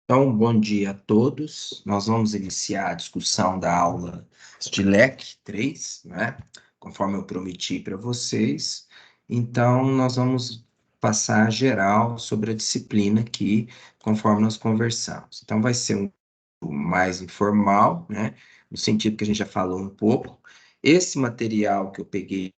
Então, bom dia a todos. Nós vamos iniciar a discussão da aula de LEC 3, né? Conforme eu prometi para vocês. Então, nós vamos passar geral sobre a disciplina aqui, conforme nós conversamos. Então, vai ser mais informal, né? No sentido que a gente já falou um pouco. Esse material que eu peguei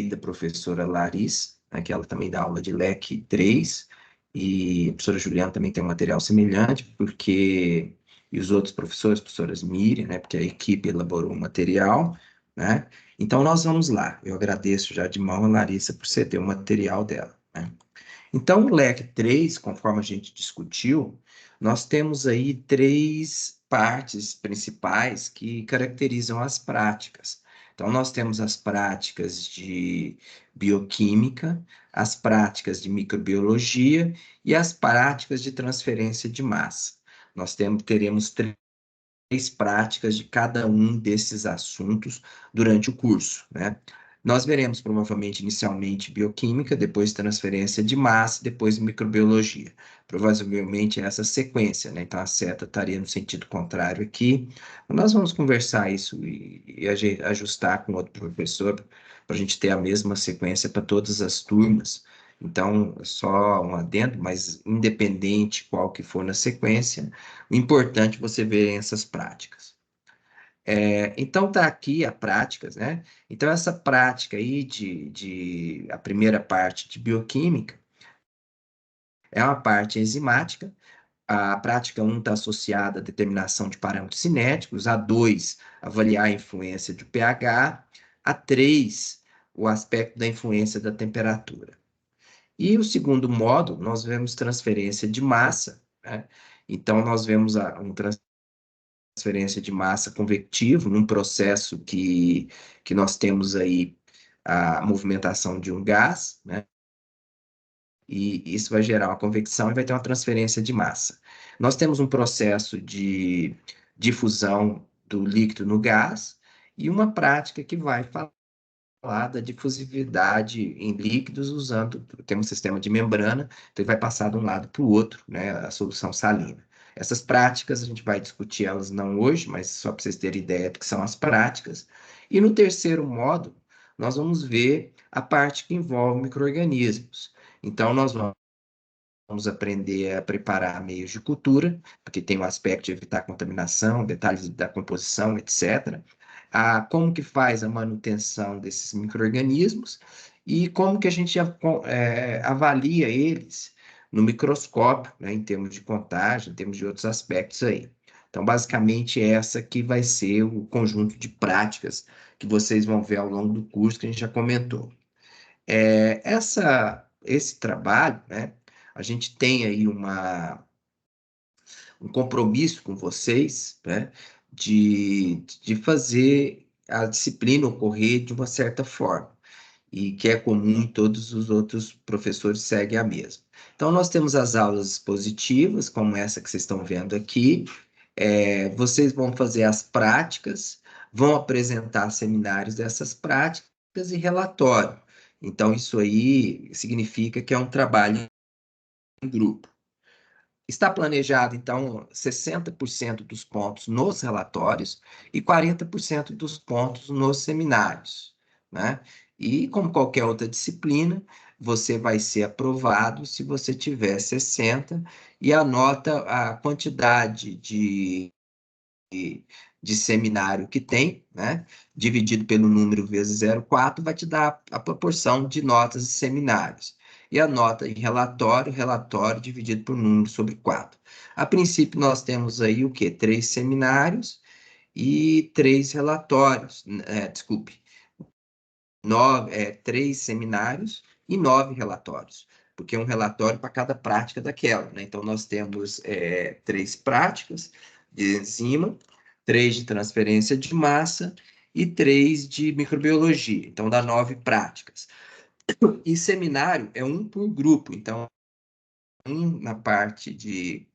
da professora Larissa, né, que ela também dá aula de LEC 3, e a professora Juliana também tem um material semelhante, porque, e os outros professores, professoras Miriam, né, porque a equipe elaborou um material, né? Então, nós vamos lá. Eu agradeço já de mão a Larissa por ceder o material dela, né? Então, o LEC 3, conforme a gente discutiu, nós temos aí três partes principais que caracterizam as práticas. Então, nós temos as práticas de bioquímica, as práticas de microbiologia e as práticas de transferência de massa. Teremos três práticas de cada um desses assuntos durante o curso, né? Nós veremos provavelmente inicialmente bioquímica, depois transferência de massa, depois microbiologia. Provavelmente essa sequência, né? Então a seta estaria no sentido contrário aqui. Nós vamos conversar isso e ajustar com outro professor para a gente ter a mesma sequência para todas as turmas. Então, só um adendo, mas independente qual que for na sequência, o importante é você ver essas práticas. Então, tá aqui a práticas, né? Então, essa prática aí a primeira parte de bioquímica é uma parte enzimática. A prática um está associada à determinação de parâmetros cinéticos, a 2 avaliar a influência do pH, a 3 o aspecto da influência da temperatura. E o segundo módulo, nós vemos transferência de massa, né? Então, nós vemos um transferência de massa convectivo, num processo que nós temos aí a movimentação de um gás, né? E isso vai gerar uma convecção e vai ter uma transferência de massa. Nós temos um processo de difusão do líquido no gás e uma prática que vai falar da difusividade em líquidos usando, tem um sistema de membrana, então ele vai passar de um lado para o outro, né, a solução salina. Essas práticas, a gente vai discutir elas não hoje, mas só para vocês terem ideia do que são as práticas. E no terceiro módulo, nós vamos ver a parte que envolve micro-organismos. Então, nós vamos aprender a preparar meios de cultura, porque tem o aspecto de evitar contaminação, detalhes da composição, etc. Como que faz a manutenção desses micro-organismos e como que a gente avalia eles no microscópio, né, em termos de contagem, em termos de outros aspectos aí. Então, basicamente, essa que vai ser o conjunto de práticas que vocês vão ver ao longo do curso que a gente já comentou. Esse trabalho, né, a gente tem aí um compromisso com vocês, né, de fazer a disciplina ocorrer de uma certa forma, e que é comum, todos os outros professores seguem a mesma. Então, nós temos as aulas expositivas, como essa que vocês estão vendo aqui. Vocês vão fazer as práticas, vão apresentar seminários dessas práticas e relatório. Então, isso aí significa que é um trabalho em grupo. Está planejado, então, 60% dos pontos nos relatórios e 40% dos pontos nos seminários, né? E, como qualquer outra disciplina, você vai ser aprovado se você tiver 60 e anota a quantidade de seminário que tem, né? Dividido pelo número vezes 0,4, vai te dar a proporção de notas de seminários. E a nota em relatório, relatório dividido por número sobre 4. A princípio, nós temos aí o quê? 3 seminários e 3 relatórios. Desculpe, 3 seminários e 9 relatórios, porque é um relatório para cada prática daquela, né? Então, nós temos 3 práticas de enzima, 3 de transferência de massa e 3 de microbiologia. Então, dá 9 práticas. E seminário é um por grupo. Então, um na parte de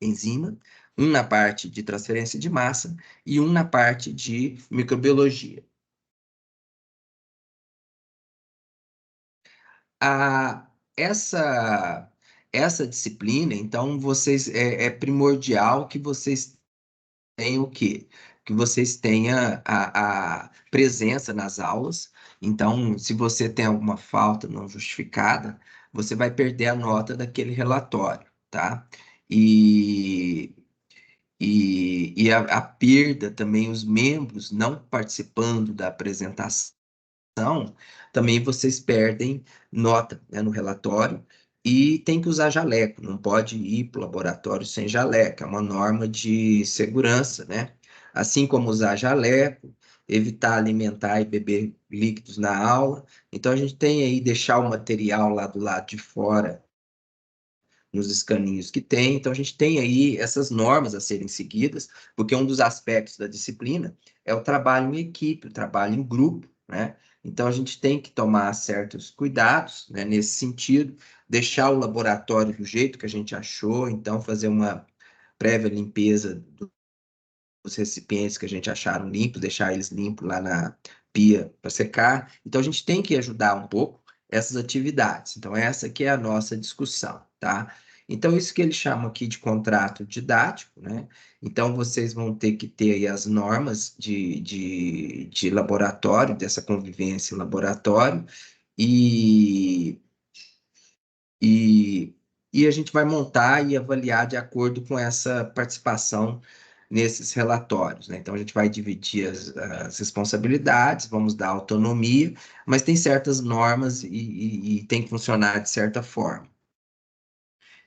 enzima, um na parte de transferência de massa e um na parte de microbiologia. A, essa, essa disciplina, então, é primordial que vocês tenham o quê? Que vocês tenham a presença nas aulas. Então, se você tem alguma falta não justificada, você vai perder a nota daquele relatório, tá? E, a perda também, os membros não participando da apresentação, também vocês perdem nota, né, no relatório, e tem que usar jaleco, não pode ir para o laboratório sem jaleco, é uma norma de segurança, né? Assim como usar jaleco, evitar alimentar e beber líquidos na aula. Então, a gente tem aí deixar o material lá do lado de fora, nos escaninhos que tem. Então, a gente tem aí essas normas a serem seguidas, porque um dos aspectos da disciplina é o trabalho em equipe, o trabalho em grupo, né? Então, a gente tem que tomar certos cuidados, né, nesse sentido, deixar o laboratório do jeito que a gente achou, então, fazer uma prévia limpeza dos recipientes que a gente acharam limpos, deixar eles limpos lá na pia para secar. Então, a gente tem que ajudar um pouco essas atividades. Então, essa que é a nossa discussão, tá? Então, isso que eles chamam aqui de contrato didático, né? Então, vocês vão ter que ter aí as normas de laboratório, dessa convivência em laboratório, e, e, e a gente vai montar e avaliar de acordo com essa participação nesses relatórios, né? Então, a gente vai dividir as responsabilidades, vamos dar autonomia, mas tem certas normas e tem que funcionar de certa forma.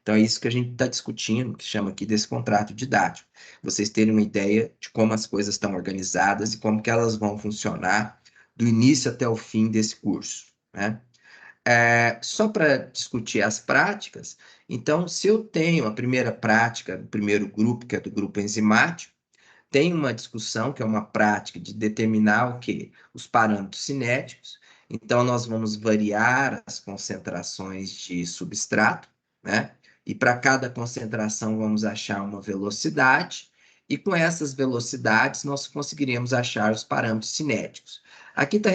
Então, é isso que a gente está discutindo, que chama aqui desse contrato didático. Vocês terem uma ideia de como as coisas estão organizadas e como que elas vão funcionar do início até o fim desse curso, né? Só para discutir as práticas, então, se eu tenho a primeira prática do primeiro grupo, que é do grupo enzimático, tem uma discussão, que é uma prática de determinar o quê? Os parâmetros cinéticos. Então, nós vamos variar as concentrações de substrato, né? E para cada concentração, vamos achar uma velocidade, e com essas velocidades, nós conseguiríamos achar os parâmetros cinéticos. Aqui está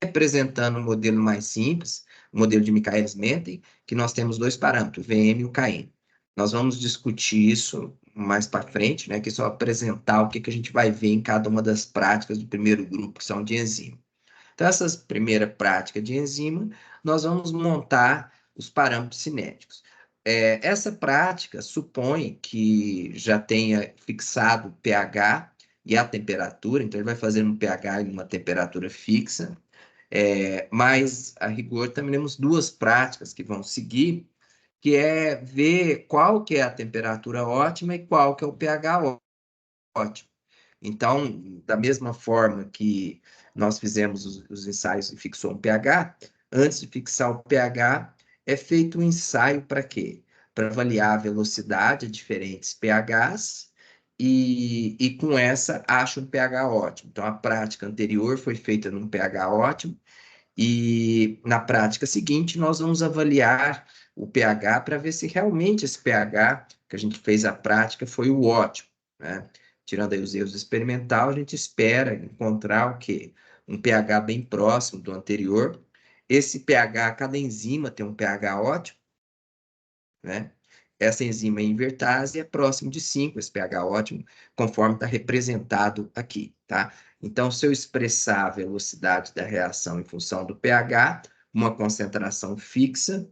representando um modelo mais simples, o modelo de Michaelis-Menten, que nós temos dois parâmetros, o VM e o Km. Nós vamos discutir isso mais para frente, né, que é só apresentar o que, que a gente vai ver em cada uma das práticas do primeiro grupo, que são de enzima. Então, essa primeira prática de enzima, nós vamos montar os parâmetros cinéticos. Essa prática supõe que já tenha fixado o pH e a temperatura, então ele vai fazer um pH e uma temperatura fixa, mas, a rigor, também temos duas práticas que vão seguir, que é ver qual que é a temperatura ótima e qual que é o pH ótimo. Então, da mesma forma que nós fizemos os ensaios e fixou um pH, antes de fixar o pH, é feito um ensaio para quê? Para avaliar a velocidade a diferentes pHs e com essa acha um pH ótimo. Então, a prática anterior foi feita num pH ótimo, e na prática seguinte, nós vamos avaliar o pH para ver se realmente esse pH que a gente fez a prática foi o ótimo, né? Tirando aí os erros experimentais, a gente espera encontrar o quê? Um pH bem próximo do anterior. Esse pH, cada enzima tem um pH ótimo, né? Essa enzima é invertase é próximo de 5, esse pH ótimo, conforme está representado aqui, tá? Então, se eu expressar a velocidade da reação em função do pH, uma concentração fixa,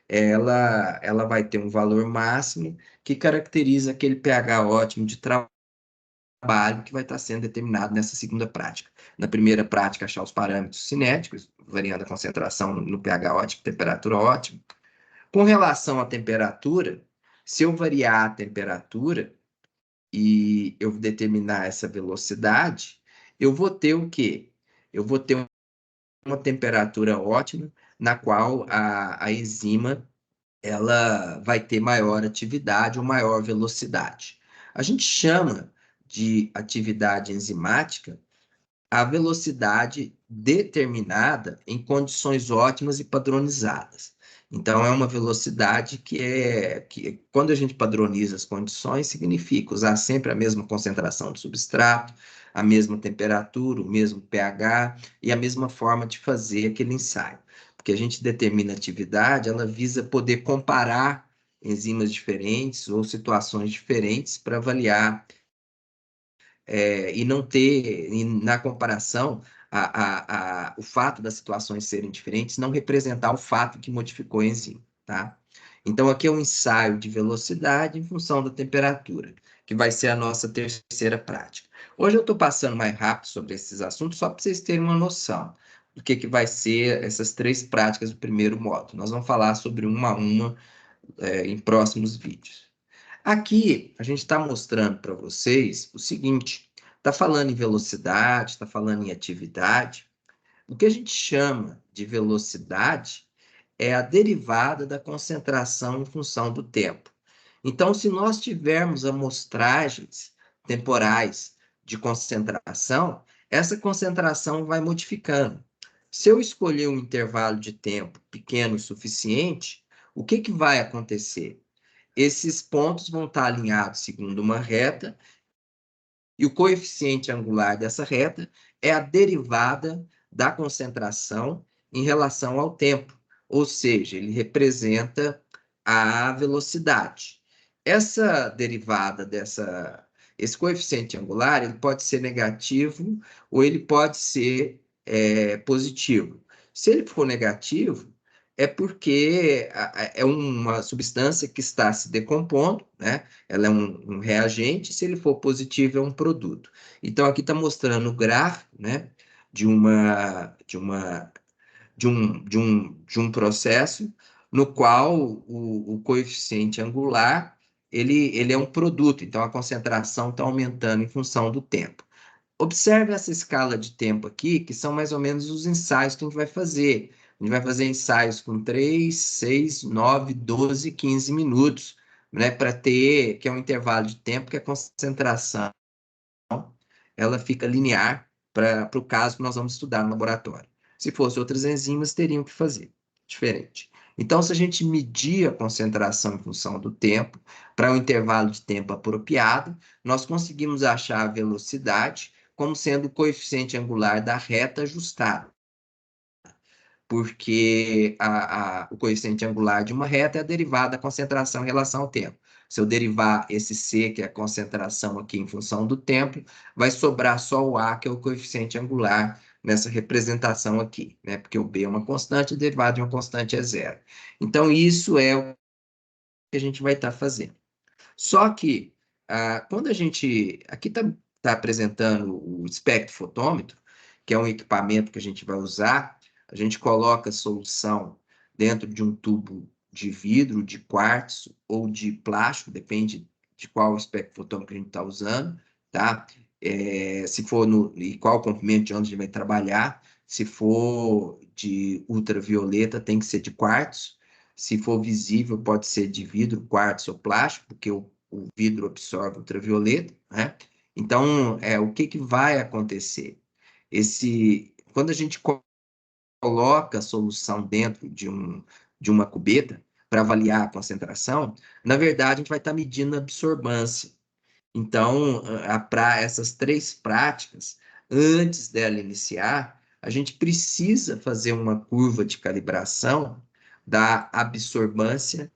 ela vai ter um valor máximo que caracteriza aquele pH ótimo de trabalho que vai estar sendo determinado nessa segunda prática. Na primeira prática, achar os parâmetros cinéticos, variando a concentração no pH ótimo, temperatura ótima. Com relação à temperatura, se eu variar a temperatura e eu determinar essa velocidade, eu vou ter o quê? Eu vou ter uma temperatura ótima, na qual a enzima ela vai ter maior atividade ou maior velocidade. A gente chama de atividade enzimática a velocidade determinada em condições ótimas e padronizadas. Então, é uma velocidade que quando a gente padroniza as condições, significa usar sempre a mesma concentração de substrato, a mesma temperatura, o mesmo pH e a mesma forma de fazer aquele ensaio. porque a gente determina a atividade, ela visa poder comparar enzimas diferentes ou situações diferentes para avaliar e não ter, e na comparação, o fato das situações serem diferentes não representar o fato que modificou a enzima, tá? Então, aqui é um ensaio de velocidade em função da temperatura, que vai ser a nossa terceira prática. Hoje eu estou passando mais rápido sobre esses assuntos, só para vocês terem uma noção do que vai ser essas três práticas do primeiro módulo. Nós vamos falar sobre uma a uma, em próximos vídeos. Aqui, a gente está mostrando para vocês o seguinte: está falando em velocidade, está falando em atividade. O que a gente chama de velocidade é a derivada da concentração em função do tempo. Então, se nós tivermos amostragens temporais de concentração, essa concentração vai modificando. Se eu escolher um intervalo de tempo pequeno o suficiente, o que vai acontecer? Esses pontos vão estar alinhados segundo uma reta, e o coeficiente angular dessa reta é a derivada da concentração em relação ao tempo, ou seja, ele representa a velocidade. Essa derivada esse coeficiente angular, ele pode ser negativo ou ele pode ser positivo. Se ele for negativo, é porque é uma substância que está se decompondo, né? Ela é um reagente, se ele for positivo, é um produto. Então, aqui está mostrando o gráfico, né, de um processo no qual o coeficiente angular ele é um produto, então a concentração está aumentando em função do tempo. Observe essa escala de tempo aqui, que são mais ou menos os ensaios que a gente vai fazer. A gente vai fazer ensaios com 3, 6, 9, 12, 15 minutos, né, para ter, que é um intervalo de tempo que a concentração ela fica linear para o caso que nós vamos estudar no laboratório. Se fosse outras enzimas, teriam que fazer diferente. Então, se a gente medir a concentração em função do tempo, para um intervalo de tempo apropriado, nós conseguimos achar a velocidade como sendo o coeficiente angular da reta ajustada, porque o coeficiente angular de uma reta é a derivada da concentração em relação ao tempo. Se eu derivar esse C, que é a concentração aqui em função do tempo, vai sobrar só o A, que é o coeficiente angular nessa representação aqui, né? Porque o B é uma constante, derivado de uma constante é zero. Então, isso é o que a gente vai estar fazendo. Só que, quando a gente... Aqui está apresentando o espectrofotômetro, que é um equipamento que a gente vai usar. A gente coloca a solução dentro de um tubo de vidro, de quartzo ou de plástico, depende de qual espectrofotômetro que a gente está usando, tá? Se for e qual comprimento de onda a gente vai trabalhar. Se for de ultravioleta, tem que ser de quartzo. Se for visível, pode ser de vidro, quartzo ou plástico, porque o vidro absorve ultravioleta, né? Então, o que vai acontecer? Quando a gente coloca a solução dentro de uma cubeta para avaliar a concentração, na verdade, a gente vai estar medindo a absorbância. Então, para essas três práticas, antes dela iniciar, a gente precisa fazer uma curva de calibração da absorbância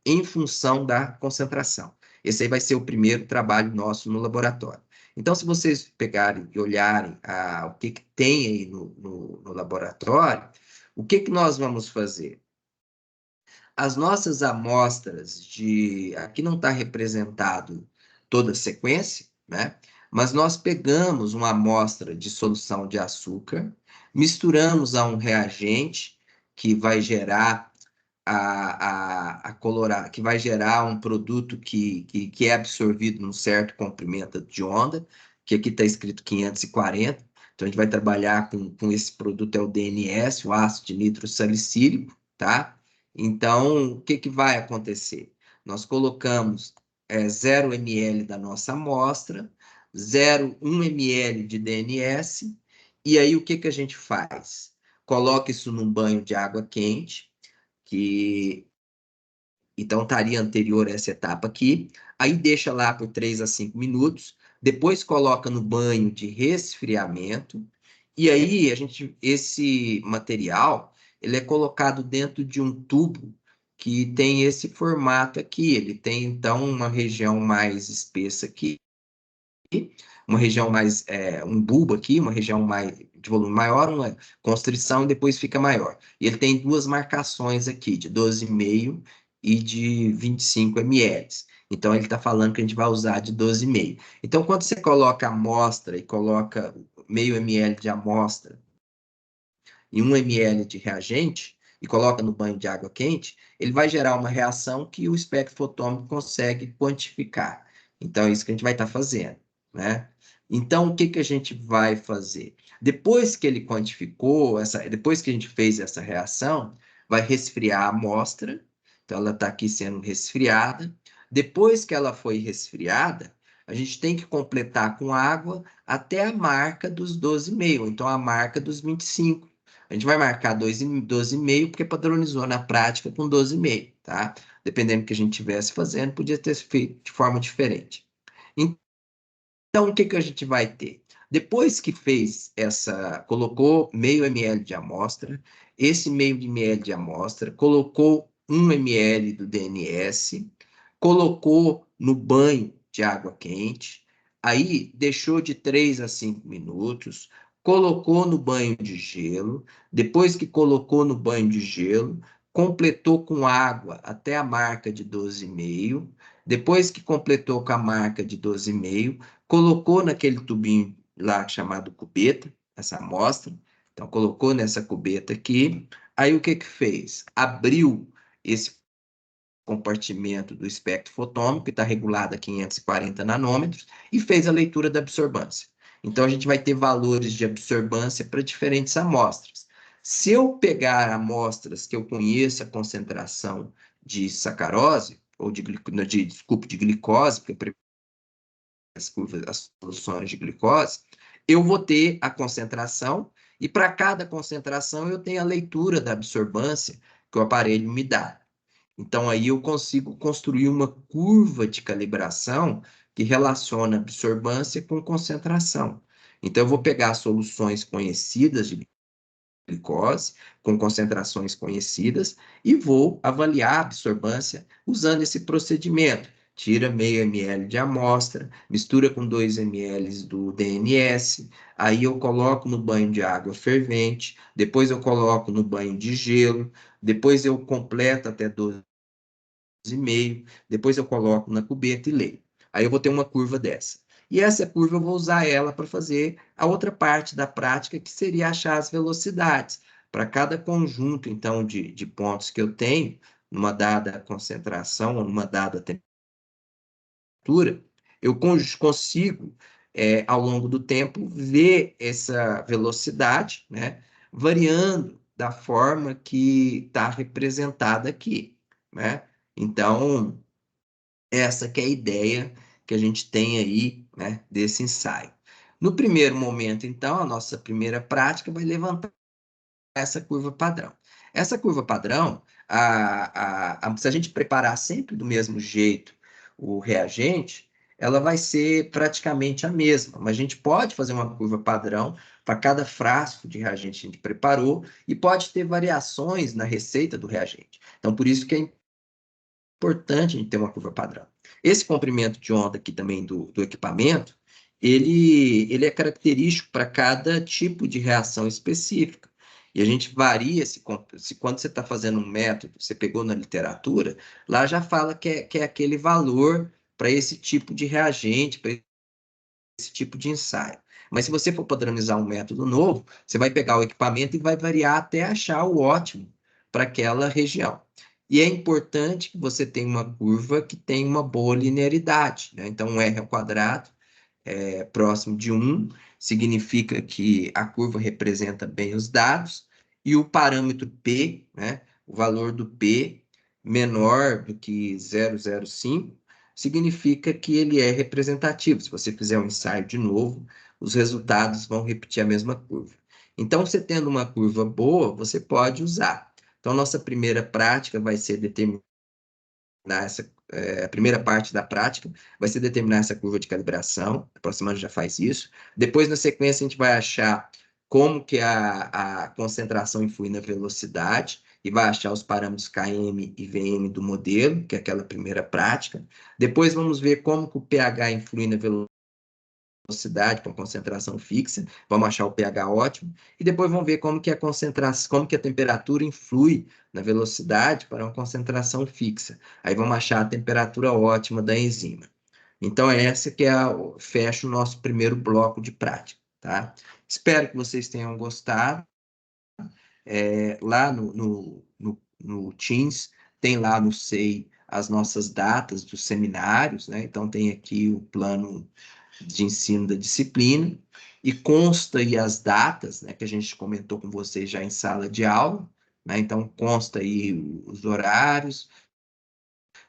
em função da concentração. Esse aí vai ser o primeiro trabalho nosso no laboratório. Então, se vocês pegarem e olharem o que tem aí no laboratório, o que nós vamos fazer? As nossas amostras aqui não está representado toda a sequência, né? Mas nós pegamos uma amostra de solução de açúcar, misturamos a um reagente que vai gerar que vai gerar um produto que é absorvido num certo comprimento de onda, que aqui está escrito 540. Então, a gente vai trabalhar com esse produto, é o DNS, o ácido nitrosalicílico, tá? Então, o que vai acontecer? Nós colocamos 0 ml da nossa amostra, 0,1 ml de DNS, e aí o que a gente faz? Coloca isso num banho de água quente, que então estaria anterior a essa etapa aqui, aí deixa lá por 3 a 5 minutos, depois coloca no banho de resfriamento, E aí, esse material, ele é colocado dentro de um tubo que tem esse formato aqui. Ele tem, então, uma região mais espessa aqui, uma região mais, um bulbo aqui, uma região mais, de volume maior, uma constrição e depois fica maior. E ele tem duas marcações aqui, de 12,5 e de 25 ml. Então, ele está falando que a gente vai usar de 12,5. Então, quando você coloca a amostra e coloca meio ml de amostra e 1 ml de reagente e coloca no banho de água quente, ele vai gerar uma reação que o espectrofotômetro consegue quantificar. Então, é isso que a gente vai estar fazendo, né? Então, o que que a gente vai fazer? Depois que ele quantificou, depois que a gente fez essa reação, vai resfriar a amostra. Então, ela está aqui sendo resfriada. Depois que ela foi resfriada, a gente tem que completar com água até a marca dos 12,5, então a marca dos 25. A gente vai marcar 12,5 porque padronizou na prática com 12,5, tá? Dependendo do que a gente estivesse fazendo, podia ter feito de forma diferente. Então, o que que a gente vai ter? Depois que fez colocou meio ml de amostra, esse meio de ml de amostra, colocou 1 ml do DNS, colocou no banho de água quente, aí deixou de 3 a 5 minutos, colocou no banho de gelo, depois que colocou no banho de gelo, completou com água até a marca de 12,5, depois que completou com a marca de 12,5, colocou naquele tubinho lá chamado cubeta, essa amostra, então colocou nessa cubeta aqui, aí o que que fez? Abriu esse compartimento do espectro fotônico, que está regulado a 540 nanômetros, e fez a leitura da absorbância. Então, a gente vai ter valores de absorbância para diferentes amostras. Se eu pegar amostras que eu conheça a concentração de sacarose, ou desculpe, de glicose, porque eu as soluções de glicose, eu vou ter a concentração, e para cada concentração eu tenho a leitura da absorbância que o aparelho me dá. Então, aí eu consigo construir uma curva de calibração que relaciona absorbância com concentração. Então, eu vou pegar soluções conhecidas de glicose, com concentrações conhecidas, e vou avaliar a absorbância usando esse procedimento. Tira meio ml de amostra, mistura com 2 ml do DNS, aí eu coloco no banho de água fervente, depois eu coloco no banho de gelo, depois eu completo até 12,5, depois eu coloco na cubeta e leio. Aí eu vou ter uma curva dessa. E essa curva eu vou usar ela para fazer a outra parte da prática, que seria achar as velocidades. Para cada conjunto, então, de pontos que eu tenho, numa dada concentração ou numa dada temperatura, eu consigo, ao longo do tempo, ver essa velocidade, né, variando da forma que está representada aqui, né? Então, essa que é a ideia que a gente tem aí, né, desse ensaio. No primeiro momento, então, a nossa primeira prática vai levantar essa curva padrão. Essa curva padrão, se a gente preparar sempre do mesmo jeito o reagente, ela vai ser praticamente a mesma, mas a gente pode fazer uma curva padrão para cada frasco de reagente que a gente preparou e pode ter variações na receita do reagente. Então, por isso que é importante a gente ter uma curva padrão. Esse comprimento de onda aqui também do equipamento, ele é característico para cada tipo de reação específica. E a gente varia, quando você está fazendo um método, você pegou na literatura, lá já fala que é aquele valor para esse tipo de reagente, para esse tipo de ensaio. Mas se você for padronizar um método novo, você vai pegar o equipamento e vai variar até achar o ótimo para aquela região. E é importante que você tenha uma curva que tenha uma boa linearidade, né? Então, um R ao quadrado próximo de 1 significa que a curva representa bem os dados, e o parâmetro P, né, o valor do P menor do que 0,05, significa que ele é representativo. Se você fizer um ensaio de novo, os resultados vão repetir a mesma curva. Então, você tendo uma curva boa, você pode usar. Então, nossa primeira prática vai ser determinar a primeira parte da prática vai ser determinar essa curva de calibração. A próxima já faz isso. Depois, na sequência, a gente vai achar como que a concentração influi na velocidade, e vai achar os parâmetros Km e Vm do modelo, que é aquela primeira prática. Depois vamos ver como que o pH influi na velocidade com concentração fixa, vamos achar o pH ótimo, e depois vamos ver como que a concentração, como que a temperatura influi na velocidade para uma concentração fixa. Aí vamos achar a temperatura ótima da enzima. Então, essa que é fecha o nosso primeiro bloco de prática, tá? Espero que vocês tenham gostado. Lá no Teams, tem lá no SEI as nossas datas dos seminários, né? Então, tem aqui o plano de ensino da disciplina, e consta aí as datas, né, que a gente comentou com vocês já em sala de aula, né? Então, consta aí os horários,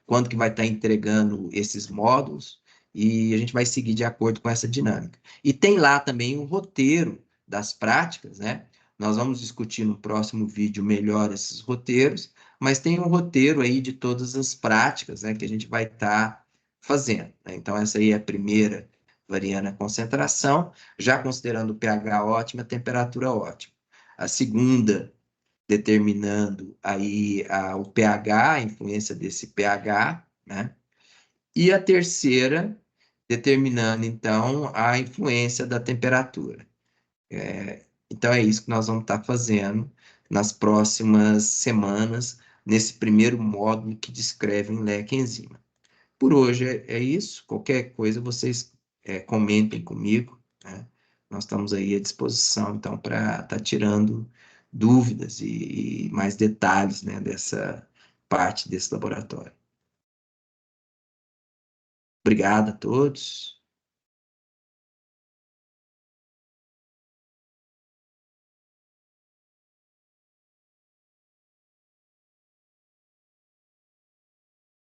quando que vai estar entregando esses módulos, e a gente vai seguir de acordo com essa dinâmica. E tem lá também o roteiro das práticas, né? Nós vamos discutir no próximo vídeo melhor esses roteiros, mas tem um roteiro aí de todas as práticas, né, que a gente vai estar fazendo, né? Então, essa aí é a primeira, variando a concentração, já considerando o pH ótimo, a temperatura ótima. A segunda, determinando aí o pH, a influência desse pH, né? E a terceira, determinando, então, a influência da temperatura. Então, é isso que nós vamos estar fazendo nas próximas semanas, nesse primeiro módulo que descreve um leque enzima. Por hoje é isso. Qualquer coisa, vocês comentem comigo, né? Nós estamos aí à disposição, então, para estar tirando dúvidas e mais detalhes, né, dessa parte desse laboratório. Obrigado a todos.